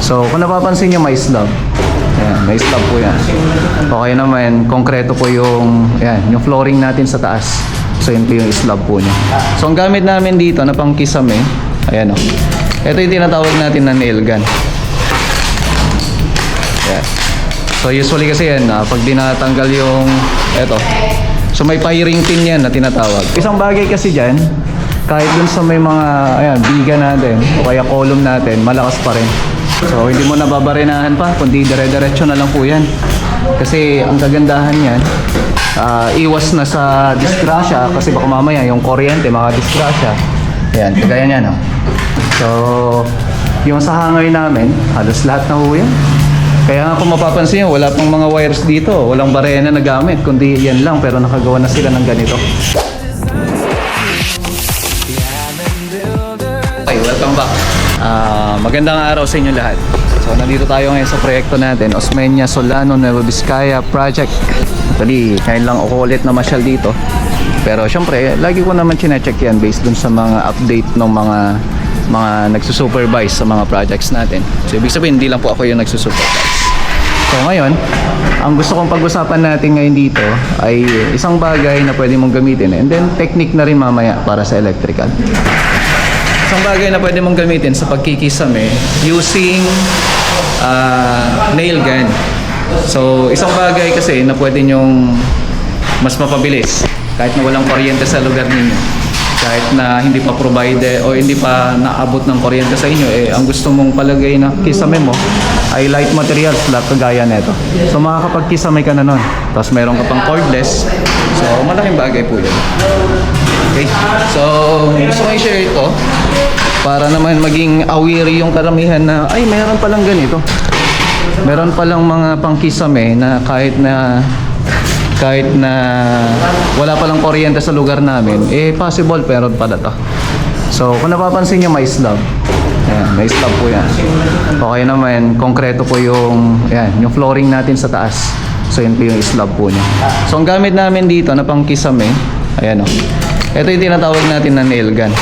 So kung napapansin nyo, may slab. Ayan, may slab po yan. Okay naman, konkreto po yung, ayan, yung flooring natin sa taas. So yun po yung slab po niya. So ang gamit namin dito na pang kisame, ayan o. Ito yung tinatawag natin na nail gun. Ayan. So usually kasi yan, pag dinatanggal yung, eto. So may firing pin yan na tinatawag. Isang bagay kasi dyan, kahit dun sa may mga, ayan, biga natin, o kaya column natin, malakas pa rin. So hindi mo nababarinahan pa, kundi dire-diretso na lang po yan. Kasi ang kagandahan yan, iwas na sa disgrasya, kasi baka mamaya yung kuryente makadisgrasya. Ayan, kagaya niya, no? So yung sa hangay namin, halos lahat na po yan. Kaya nga kung mapapansin nyo, wala pang mga wires dito, walang barena na gamit, kundi yan lang, pero nakagawa na sila ng ganito. Okay, welcome back. Magandang araw sa inyo lahat. So nandito tayo ngayon sa proyekto natin, Osmeña Solano Nueva Vizcaya Project. Actually, ngayon lang ako ulit na masyal dito. Pero syempre, lagi ko naman chinecheck yan based dun sa mga update ng mga nagsusupervise sa mga projects natin. So ibig sabihin, hindi lang po ako yung nagsusupervise. So ngayon, ang gusto kong pag-usapan natin ngayon dito ay isang bagay na pwede mong gamitin, and then technique na rin mamaya para sa electrical. Isang bagay na pwede mong gamitin sa pagkikisame using nail gun. So isang bagay kasi na pwede nyong mas mapabilis kahit na walang kuryente sa lugar ninyo, kahit na hindi pa provide o hindi pa naabot ng kuryente sa inyo, ang gusto mong palagay na kisame mo ay light materials like kagaya nito. So makakapagkisame ka na nun. Tapos meron ka pang cordless. So malaking bagay po yun. Okay. So gusto ko i-share ito para naman maging aware yung karamihan na ay meron palang ganito. Meron palang mga pangkisame na kahit na wala palang kuryente sa lugar namin, possible pero pala to. So kung napapansin nyo, may slab. Ayan, may slab po yan. Okay naman, konkreto po yung, ayan, yung flooring natin sa taas. So yun po yung slab po niya. So ang gamit namin dito na pangkisame, ayan o. Ito yung tinatawag natin na nail gun.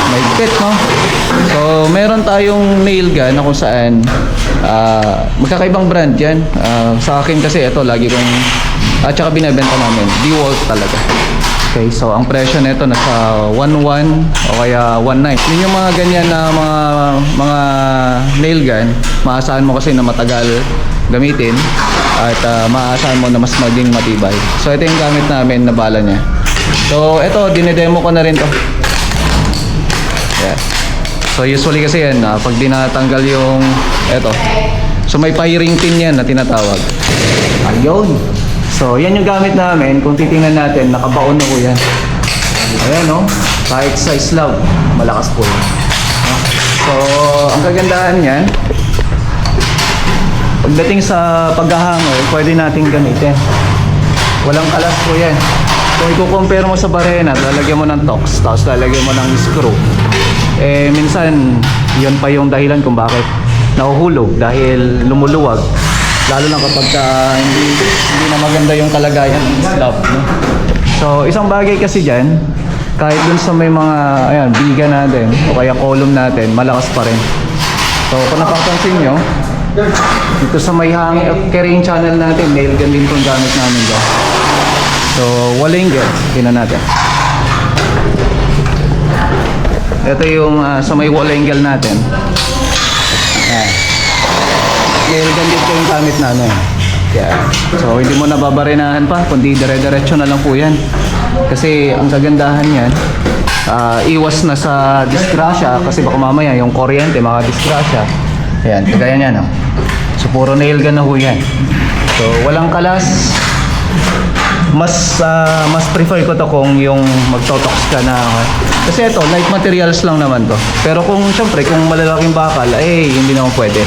May bit, no? So meron tayong nail gun na kung saan magkakaibang brand yan. Sa akin kasi ito lagi kong at saka binebenta namin DeWalt talaga. Okay, so ang presyo nito nasa 1.1 o kaya 1.9. Yun yung mga ganyan na mga nail gun, maasahan mo kasi na matagal gamitin at maasahan mo na mas maging matibay. So ito yung gamit namin na bala niya. So ito, dinedemo ko na rin to. Yeah. So usually kasi yan, pag dinatanggal yung eto, so may firing pin yan na tinatawag. Ayun. So yan yung gamit namin. Kung titingnan natin, nakabaon na po yan. Ayan, no? Kahit sa slab, malakas po yan. So ang kagandahan yan, pagdating sa paghahangoy, pwede nating gamitin. Walang kalas po yan. Kung i-compare mo sa barena, lalagyan mo ng tox, tapos lalagyan mo ng screw. Minsan, yun pa yung dahilan kung bakit nahuhulog dahil lumuluwag. Lalo na kapag hindi na maganda yung kalagayan ng slab, no? So, isang bagay kasi dyan, kahit dun sa may mga, ayan, biga natin, o kaya column natin, malakas pa rin. So, kung napapansin nyo, dito sa may carrying channel natin, nail gun din itong gamit namin dyan. So, walinggit, tingnan natin. Ito yung sa may wall angle natin. Ayan. Nail gun dito yung gamit namin. Yeah. So hindi mo nababarinahan pa, kundi dire-diretso na lang po yan. Kasi ang kagandahan yan, iwas na sa disgrasya, kasi baka mamaya yung kuryente makadisgrasya. Ayan, kagaya niya, no? So puro nail gun na po yan. So walang kalas. Mas prefer ko to kung yung magtotox ka na, kasi ito light materials lang naman to, pero kung syempre kung malalaking bakal hindi naman pwede.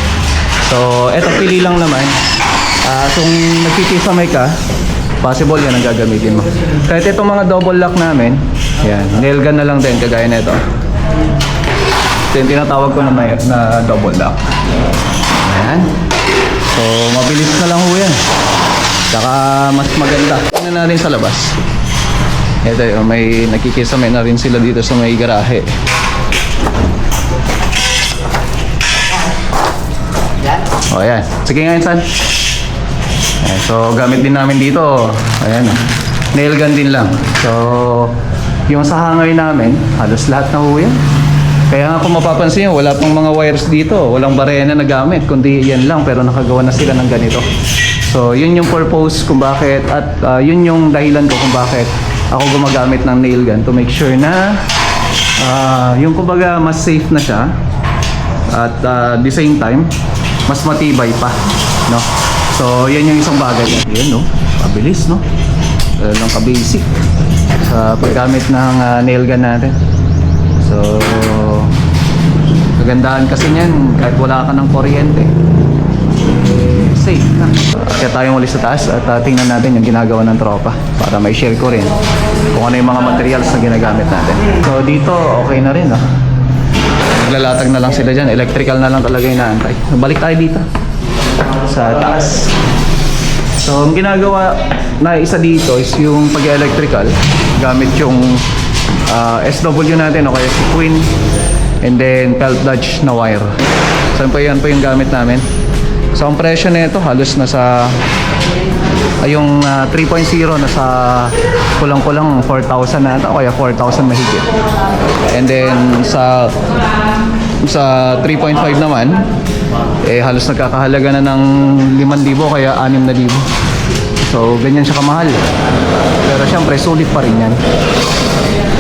So ito pili lang naman. Kung nagkikisamay ka, possible yan ang gagamitin mo. Kahit itong mga double lock namin, yan, nail gun na lang din kagaya nito. Ito yung tinatawag ko na double lock. Ayan. So mabilis na lang ho yan. Saka mas maganda. Tingnan natin sa labas. Ito yung may nakikisame na rin sila dito sa may garahe. O, ayan. Sige nga, Insan. Ayan, so, gamit din namin dito. Ayan. Nail gun din lang. So, yung sa hanger namin, halos lahat na ho yan. Kaya nga kung mapapansin nyo, wala pang mga wires dito. Walang barena na gamit, kundi yan lang. Pero nakagawa na sila ng ganito. So, yun yung purpose kung bakit at yun yung dahilan ko kung bakit ako gumagamit ng nail gun to make sure na yung kumbaga mas safe na siya at the same time mas matibay pa, no? So, yan yung isang bagay. Yan, no? Pabilis, no? Lang ka-basic sa paggamit ng nail gun natin. So, kagandahan kasi niyan kahit wala ka ng kuryente, safe na. Kaya tayo muli sa taas at tingnan natin yung ginagawa ng tropa para may share ko rin kung ano yung mga materials na ginagamit natin. So dito okay na rin, no? Maglalatag na lang sila dyan, electrical na lang talaga yung naantay. Balik tayo dito sa taas. So ang ginagawa na isa dito is yung pag-electrical gamit yung SW natin o kaya si Queen and then Pelt Dodge na wire. So yan po yung gamit namin. So ang presyo nito halos nasa yung 3.0 nasa kulang-kulang 4,000 na ito o kaya 4,000 mahigit. And then sa 3.5 naman halos nagkakahalaga na ng 5,000 kaya 6,000. So ganyan siya kamahal. Pero syempre sulit pa rin yan.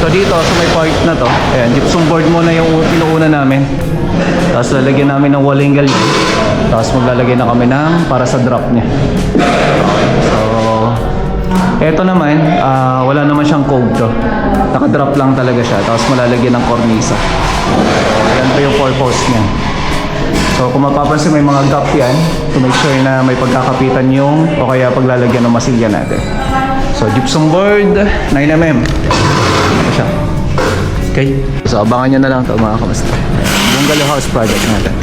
So dito sa may part na to, ayan, gypsum board muna yung inuuna namin. Tapos lalagyan namin ng wall angle yun. Tapos maglalagay na kami ng para sa drop niya. So eto naman, wala naman siyang cove to. Naka-drop lang talaga siya. Tapos malalagyan ng cornisa. So yan po yung purpose niya. So kung mapapansin may mga gap yan to make sure na may pagkakapitan yung o kaya paglalagyan ng masilya natin. So gypsum board 9mm. Ito siya. Okay. So abangan nyo na lang ito mga kamusta. Bungalow house project natin.